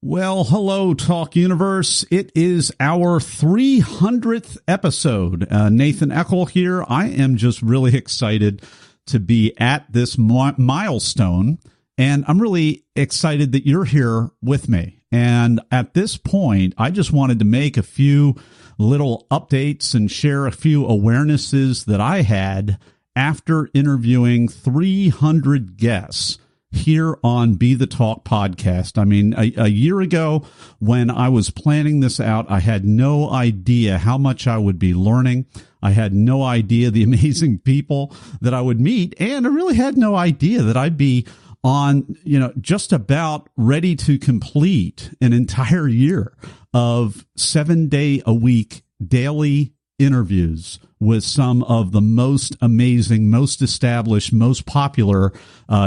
Well, hello, Talk Universe. It is our 300th episode. Nathan Eckel here. I am just really excited to be at this milestone, and I'm really excited that you're here with me. And at this point, I just wanted to make a few little updates and share a few awarenesses that I had after interviewing 300 guests here on Be the Talk podcast. I mean, a year ago when I was planning this out, I had no idea how much I would be learning. I had no idea the amazing people that I would meet, and I really had no idea that I'd be on, just about ready to complete an entire year of 7-day-a-week daily interviews with some of the most amazing, most established, most popular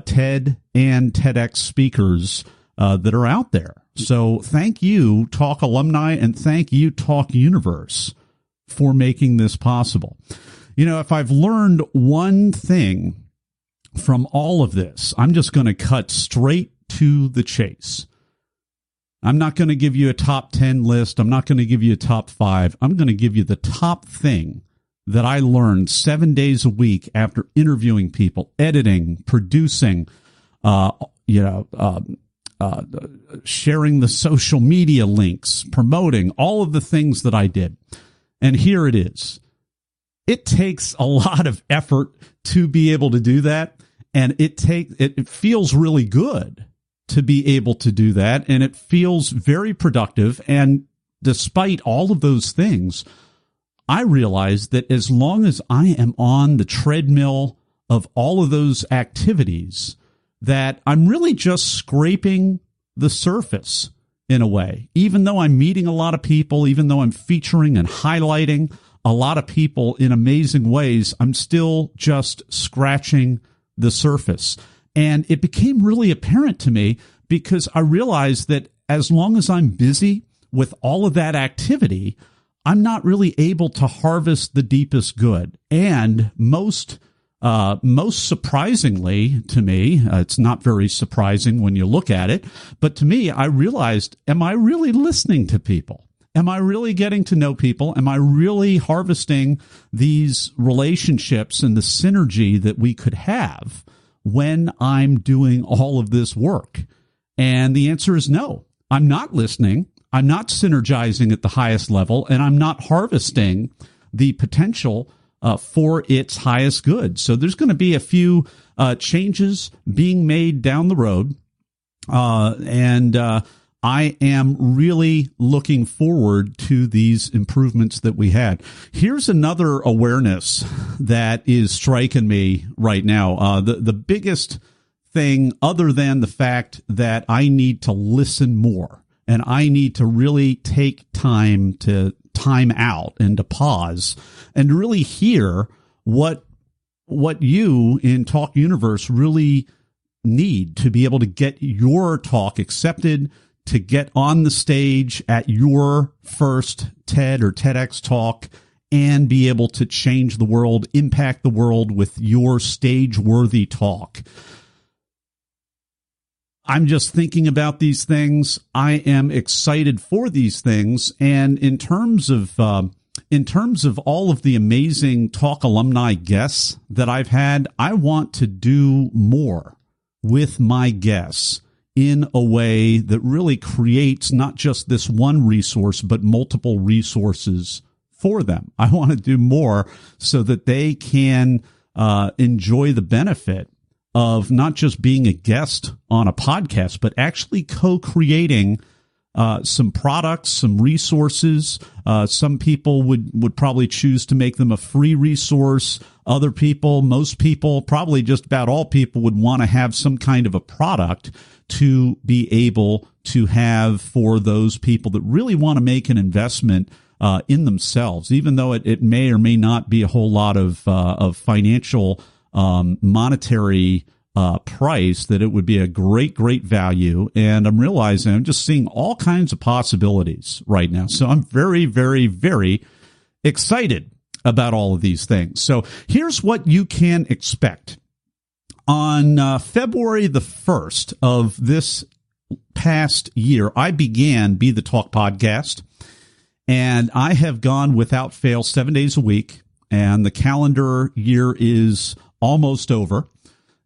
TED and TEDx speakers that are out there. So thank you, Talk alumni, and thank you, Talk Universe, for making this possible. If I've learned one thing from all of this, I'm just going to cut straight to the chase. I'm not going to give you a top 10 list. I'm not going to give you a top 5. I'm going to give you the top thing that I learned 7 days a week after interviewing people, editing, producing, sharing the social media links, promoting, all of the things that I did. And here it is. It takes a lot of effort to be able to do that, and it feels really good to be able to do that, and it feels very productive. And despite all of those things, I realize that as long as I am on the treadmill of all of those activities, that I'm really just scraping the surface in a way. Even though I'm meeting a lot of people, even though I'm featuring and highlighting a lot of people in amazing ways, I'm still just scratching the surface. And it became really apparent to me because I realized that as long as I'm busy with all of that activity, I'm not really able to harvest the deepest good. And most surprisingly to me, it's not very surprising when you look at it, but to me, I realized, am I really listening to people? Am I really getting to know people? Am I really harvesting these relationships and the synergy that we could have when I'm doing all of this work? And the answer is no. I'm not listening. I'm not synergizing at the highest level, and I'm not harvesting the potential for its highest good. So there's going to be a few changes being made down the road, and I am really looking forward to these improvements that we had. Here's another awareness that is striking me right now. The biggest thing, other than the fact that I need to listen more and I need to really take time out and to pause and to really hear what you in Talk Universe really need to be able to get your talk accepted, to get on the stage at your first TED or TEDx talk and be able to change the world, impact the world with your stage-worthy talk. I'm just thinking about these things. I am excited for these things. And in terms of all of the amazing Talk alumni guests that I've had, I want to do more with my guests in a way that really creates not just this one resource, but multiple resources for them. I want to do more so that they can enjoy the benefit of not just being a guest on a podcast, but actually co-creating some products, some resources. Some people would probably choose to make them a free resource. Other people, most people, probably just about all people would want to have some kind of a product to be able to have for those people that really want to make an investment in themselves, even though it may or may not be a whole lot of financial monetary price, that it would be a great value. And I'm realizing I'm just seeing all kinds of possibilities right now. So I'm very, very, very excited about all of these things. So here's what you can expect. On February the 1st of this past year, I began Be the Talk podcast, and I have gone without fail 7 days a week, and the calendar year is almost over.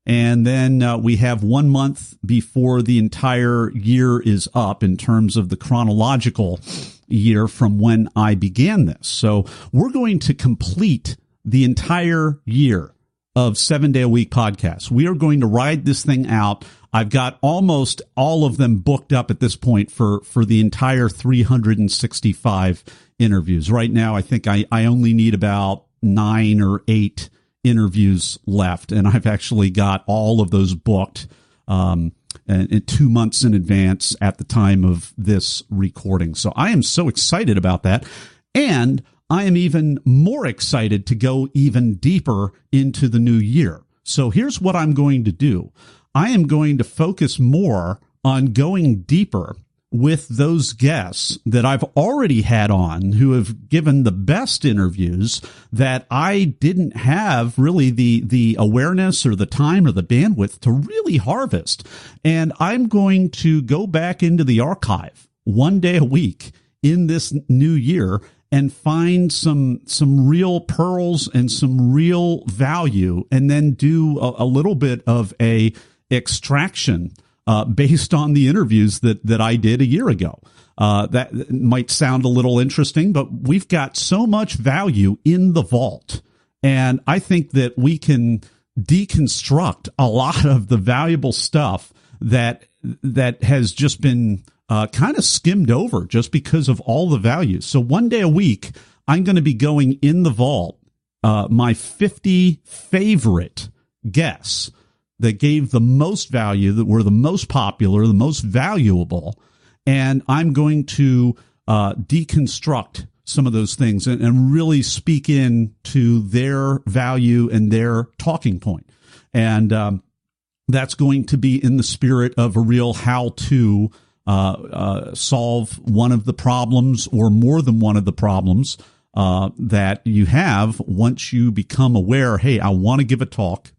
And then we have 1 month before the entire year is up in terms of the chronological year from when I began this. So we're going to complete the entire year of 7 day a week podcasts. We are going to ride this thing out. I've got almost all of them booked up at this point for the entire 365 interviews. Right now, I think I only need about 9 or 8 interviews left, and I've actually got all of those booked and 2 months in advance at the time of this recording. So I am so excited about that, and I am even more excited to go even deeper into the new year. So here's what I'm going to do. I am going to focus more on going deeper with those guests that I've already had on who have given the best interviews that I didn't have really the awareness or the time or the bandwidth to really harvest. And I'm going to go back into the archive 1 day a week in this new year and find some real pearls and some real value, and then do a little bit of a extraction based on the interviews that I did a year ago. That might sound a little interesting, but we've got so much value in the vault. And I think that we can deconstruct a lot of the valuable stuff that has just been kind of skimmed over just because of all the value. So 1 day a week, I'm going to be going in the vault, my 50 favorite guests that gave the most value, that were the most popular, the most valuable. And I'm going to deconstruct some of those things and really speak in to their value and their talking point. And that's going to be in the spirit of a real how to solve one of the problems or more than one of the problems that you have once you become aware, hey, I want to give a talk.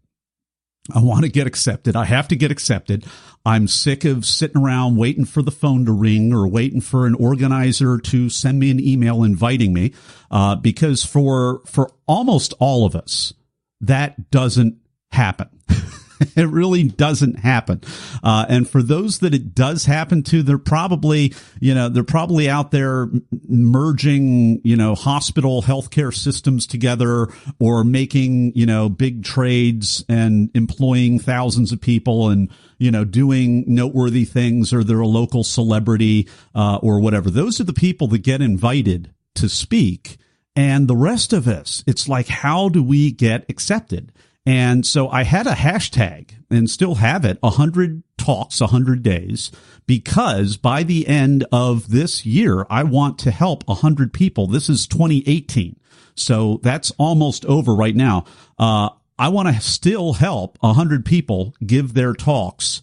I want to get accepted. I have to get accepted. I'm sick of sitting around waiting for the phone to ring or waiting for an organizer to send me an email inviting me, because for almost all of us, that doesn't happen. It really doesn't happen. And for those that it does happen to, they're probably out there merging, hospital healthcare systems together, or making, big trades and employing thousands of people and, doing noteworthy things, or they're a local celebrity, or whatever. Those are the people that get invited to speak. And the rest of us, it's like, how do we get accepted? And so I had a hashtag, and still have it, 100 talks, 100 days, because by the end of this year, I want to help 100 people. This is 2018. So that's almost over right now. I want to still help 100 people give their talks.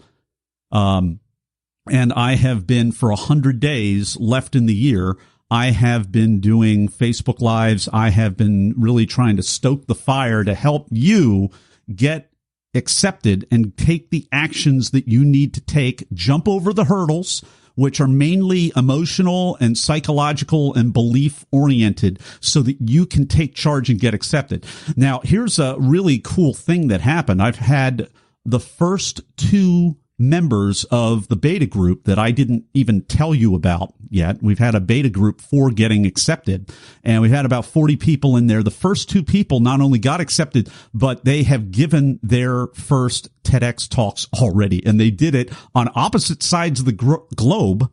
And I have been, for 100 days left in the year, I have been doing Facebook Lives. I have been really trying to stoke the fire to help you get accepted and take the actions that you need to take, jump over the hurdles, which are mainly emotional and psychological and belief oriented, so that you can take charge and get accepted. Now, here's a really cool thing that happened. I've had the first 2 members of the beta group that I didn't even tell you about yet. We've had a beta group for getting accepted, and we've had about 40 people in there. The first 2 people not only got accepted, but they have given their first TEDx talks already, and they did it on opposite sides of the globe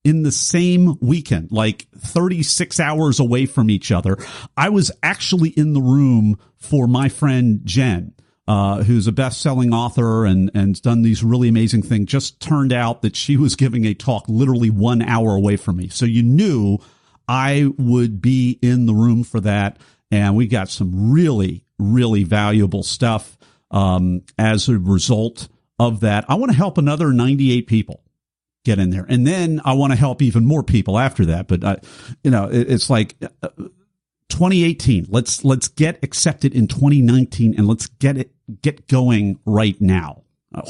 in the same weekend, like 36 hours away from each other. I was actually in the room for my friend Jen, who's a best-selling author and done these really amazing things. Just turned out that she was giving a talk literally 1 hour away from me. So you knew I would be in the room for that. And we got some really, really valuable stuff as a result of that. I want to help another 98 people get in there. And then I want to help even more people after that. But, it's like 2018. Let's get accepted in 2019, and let's get going right now.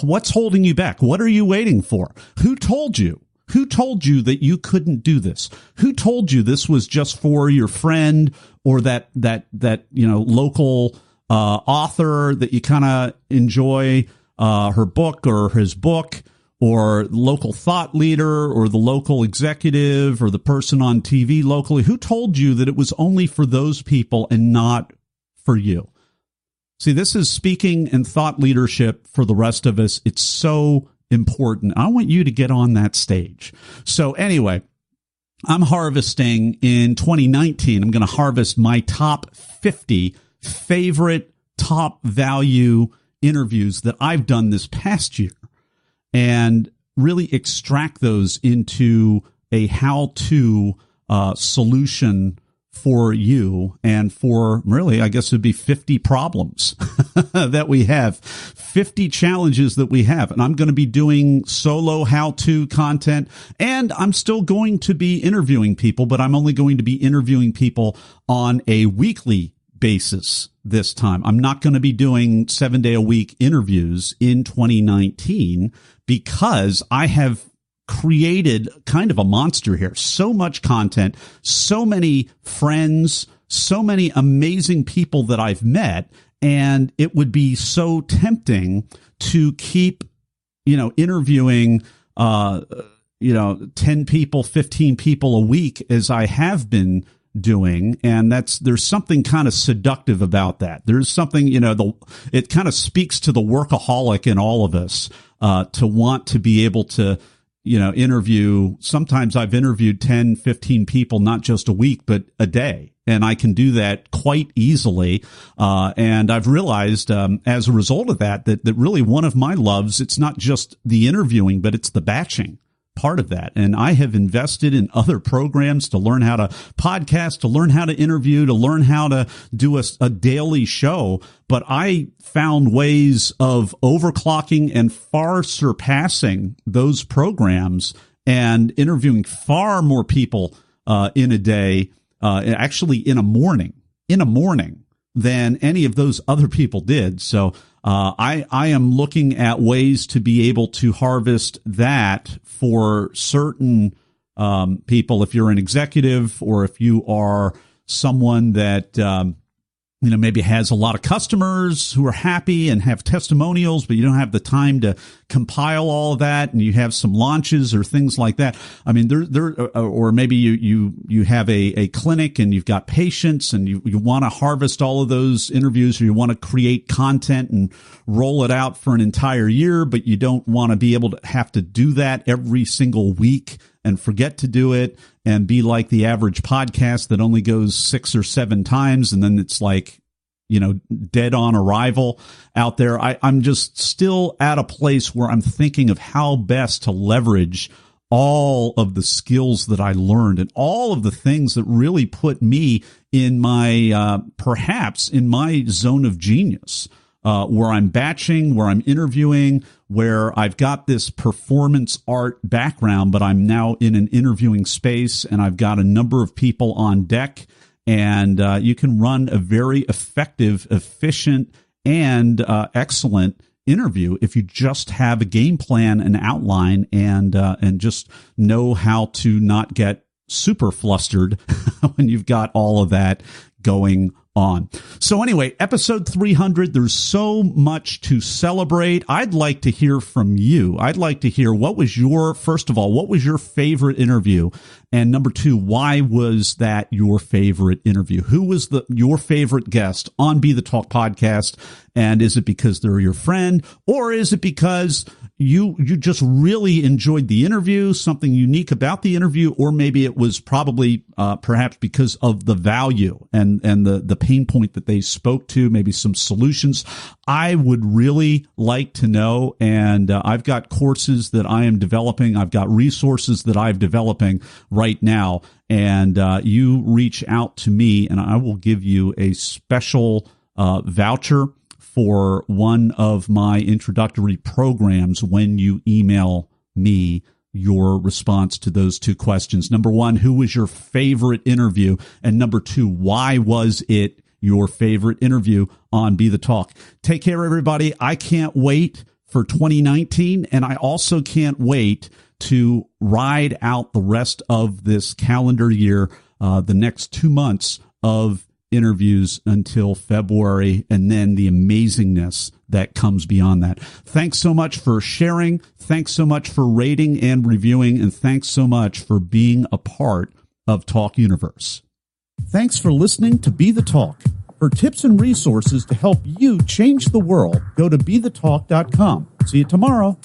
What's holding you back? What are you waiting for? Who told you? Who told you that you couldn't do this? Who told you this was just for your friend or that local author that you kind of enjoy her book or his book, or local thought leader or the local executive or the person on TV locally? Who told you that it was only for those people and not for you? See, this is speaking and thought leadership for the rest of us. It's so important. I want you to get on that stage. So anyway, I'm harvesting in 2019. I'm going to harvest my top 50 favorite top value interviews that I've done this past year and really extract those into a how-to solution for you and for really, I guess it would be 50 problems that we have, 50 challenges that we have. And I'm going to be doing solo how-to content, and I'm still going to be interviewing people, but I'm only going to be interviewing people on a weekly basis this time. I'm not going to be doing 7-day-a-week interviews in 2019 because I have created kind of a monster here. So much content, so many friends, so many amazing people that I've met, and it would be so tempting to keep, interviewing, 10 people, 15 people a week as I have been doing. And there's something kind of seductive about that. There's something, it kind of speaks to the workaholic in all of us, to want to be able to, interview. Sometimes I've interviewed 10, 15 people, not just a week, but a day. And I can do that quite easily. And I've realized, as a result of that really one of my loves, it's not just the interviewing, but it's the batching part of that. And I have invested in other programs to learn how to podcast, to learn how to interview, to learn how to do a daily show. But I found ways of overclocking and far surpassing those programs and interviewing far more people in a day, actually in a morning, than any of those other people did. So I am looking at ways to be able to harvest that for certain people. If you're an executive or if you are someone that maybe has a lot of customers who are happy and have testimonials, but you don't have the time to compile all of that, and you have some launches or things like that. I mean, or maybe you have a clinic and you've got patients and you want to harvest all of those interviews, or you want to create content and roll it out for an entire year, but you don't want to be able to have to do that every single week and forget to do it and be like the average podcast that only goes 6 or 7 times. And then it's like, dead on arrival out there. I'm just still at a place where I'm thinking of how best to leverage all of the skills that I learned and all of the things that really put me in my, perhaps in my zone of genius, where I'm batching, where I'm interviewing, where I've got this performance art background, but I'm now in an interviewing space and I've got a number of people on deck, and you can run a very effective, efficient, and excellent interview if you just have a game plan, an outline, and just know how to not get super flustered when you've got all of that going on. So anyway, episode 300, there's so much to celebrate. I'd like to hear from you. I'd like to hear first of all, what was your favorite interview? And number 2, why was that your favorite interview? Who was your favorite guest on Be the Talk podcast? And is it because they're your friend, or is it because you just really enjoyed the interview, something unique about the interview, or maybe it was probably perhaps because of the value and the pain point that they spoke to, maybe some solutions. I would really like to know, and I've got courses that I am developing. I've got resources that I'm developing right now, and you reach out to me, and I will give you a special voucher for one of my introductory programs when you email me your response to those 2 questions. Number 1, who was your favorite interview? And number 2, why was it your favorite interview on Be the Talk? Take care, everybody. I can't wait for 2019. And I also can't wait to ride out the rest of this calendar year, the next 2 months of interviews until February, and then the amazingness that comes beyond that. Thanks so much for sharing. Thanks so much for rating and reviewing. And thanks so much for being a part of Talk Universe. Thanks for listening to Be the Talk. For tips and resources to help you change the world, go to BeTheTalk.com. See you tomorrow.